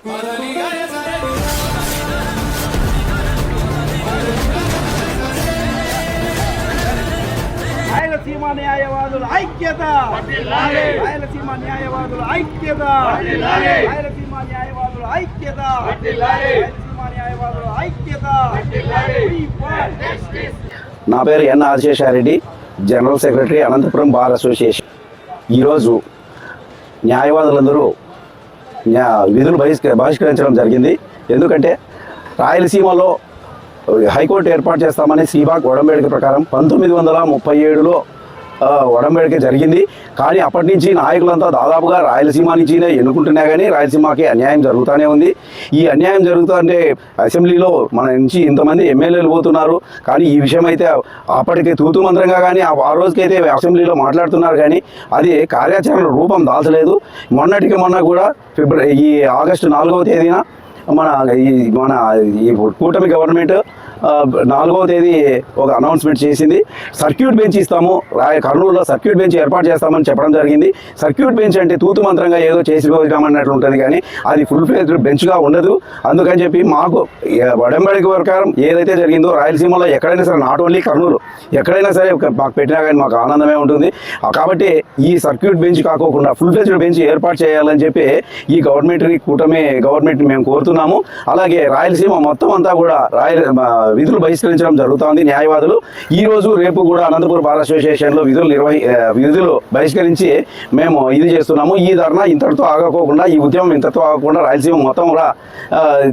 రాయలసీమ న్యాయవాదుల ఐక్యత, రాయలసీమ న్యాయవాదుల ఐక్యత, రాయలసీమ న్యాయవాదుల ఐక్యత, రాయలసీమ న్యాయవాదుల ఐక్యత. నా పేరు N Adiseshareddy, general secretary, Anantapuram bar association. ఈరోజు న్యాయవాదులందరూ విధులు బహిష్కరించడం జరిగింది. ఎందుకంటే రాయలసీమలో హైకోర్టు ఏర్పాటు చేస్తామని శ్రీబాగ్ ఒడంబడిక ప్రకారం 1937లో ఒడంబడిక జరిగింది. కానీ అప్పటి నుంచి నాయకులంతా దాదాపుగా రాయలసీమ నుంచినే ఎన్నుకుంటున్నా కానీ రాయలసీమకి అన్యాయం జరుగుతూనే ఉంది. ఈ అన్యాయం జరుగుతుందంటే అసెంబ్లీలో మన నుంచి ఇంతమంది ఎమ్మెల్యేలు పోతున్నారు, కానీ ఈ విషయం అయితే అప్పటికే తూతు మంత్రంగా కానీ ఆ రోజుకైతే అసెంబ్లీలో మాట్లాడుతున్నారు, కానీ అది కార్యాచరణ రూపం దాల్చలేదు. మొన్నటికి మొన్న కూడా ఈ ఆగస్టు 4వ తేదీన మన ఈ కూటమి గవర్నమెంట్ 4వ తేదీ ఒక అనౌన్స్మెంట్ చేసింది. సర్క్యూట్ బెంచ్ ఇస్తాము, కర్నూలులో సర్క్యూట్ బెంచ్ ఏర్పాటు చేస్తామని చెప్పడం జరిగింది. సర్క్యూట్ బెంచ్ అంటే తూతు మంత్రంగా ఏదో చేసిపోయామన్నట్లు ఉంటుంది, కానీ అది ఫుల్ ఫ్లెజ్డ్ బెంచ్గా ఉండదు. అందుకని చెప్పి మాకు ఒడంబడిక ప్రకారం ఏదైతే జరిగిందో రాయలసీమలో ఎక్కడైనా సరే, నాట్ ఓన్లీ కర్నూలు, ఎక్కడైనా సరే మాకు పెట్టినా కానీ మాకు ఆనందమే ఉంటుంది. కాబట్టి ఈ సర్క్యూట్ బెంచ్ కాకోకుండా ఫుల్ ఫ్లెజ్డ్ బెంచ్ ఏర్పాటు చేయాలని చెప్పి ఈ కూటమి గవర్నమెంట్ మేము కోరుతున్నాము. అలాగే రాయలసీమ మొత్తం అంతా కూడా విధులు బహిష్కరించడం జరుగుతోంది. న్యాయవాదులు ఈ రోజు రేపు కూడా అనంతపురం బార్ అసోసియేషన్లో విధులు బహిష్కరించి మేము ఇది చేస్తున్నాము. ఈ ధర్నా ఇంతటితో ఆగకోకుండా, ఈ ఉద్యమం ఇంతటితో ఆగకుండా రాయలసీమ మొత్తం కూడా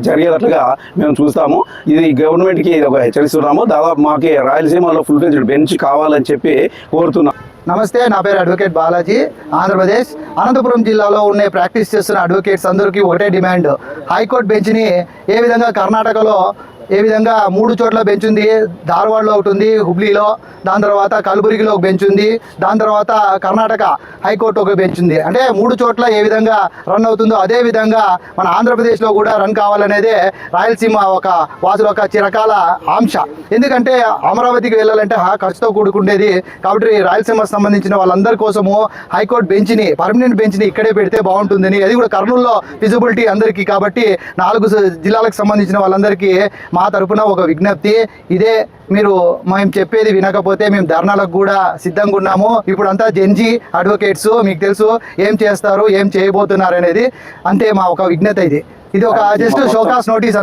జరిగేటట్లుగా మేము చూస్తాము. ఇది గవర్నమెంట్కి ఒక హెచ్చరిస్తున్నాము. దాదాపు మాకు రాయలసీమలో ఫుల్ ఫ్లెడ్జ్డ్ బెంచ్ కావాలని చెప్పి కోరుతున్నాం. నమస్తే, నా పేరు అడ్వకేట్ బాలాజీ, ఆంధ్రప్రదేశ్. అనంతపురం జిల్లాలో ఉన్న ప్రాక్టీస్ చేస్తున్న అడ్వకేట్స్ అందరికీ ఒకటే డిమాండ్. హైకోర్టు బెంచ్ని ఏ విధంగా కర్ణాటకలో ఏ విధంగా 3 చోట్ల బెంచ్ ఉంది, ధార్వాడ్లో ఒకటి ఉంది, హుబ్లీలో, దాని తర్వాత కలబురిగిలో ఒక బెంచ్ ఉంది, దాని తర్వాత కర్ణాటక హైకోర్టు ఒక బెంచ్ ఉంది. అంటే 3 చోట్ల ఏ విధంగా రన్ అవుతుందో అదే విధంగా మన ఆంధ్రప్రదేశ్లో కూడా రన్ కావాలనేదే రాయలసీమ వాసుల ఒక చిరకాల ఆంక్ష. ఎందుకంటే అమరావతికి వెళ్ళాలంటే ఖర్చుతో కూడుకుండేది. కాబట్టి రాయలసీమకు సంబంధించిన వాళ్ళందరి కోసము హైకోర్టు బెంచ్ని, పర్మనెంట్ బెంచ్ని ఇక్కడే పెడితే బాగుంటుందని, అది కూడా కర్నూలులో ఫిజిబిలిటీ అందరికీ. కాబట్టి 4 జిల్లాలకు సంబంధించిన వాళ్ళందరికీ మా తరపున ఒక విజ్ఞప్తి ఇదే. మీరు మేము చెప్పేది వినకపోతే మేము ధర్నాలకు కూడా సిద్ధంగా ఉన్నాము. ఇప్పుడు అంతా జెన్జీ అడ్వకేట్స్, మీకు తెలుసు ఏం చేస్తారు, ఏం చేయబోతున్నారు అనేది. అంతే మా ఒక విజ్ఞత. ఇది ఒక జస్ట్ షోకాస్ నోటీస్.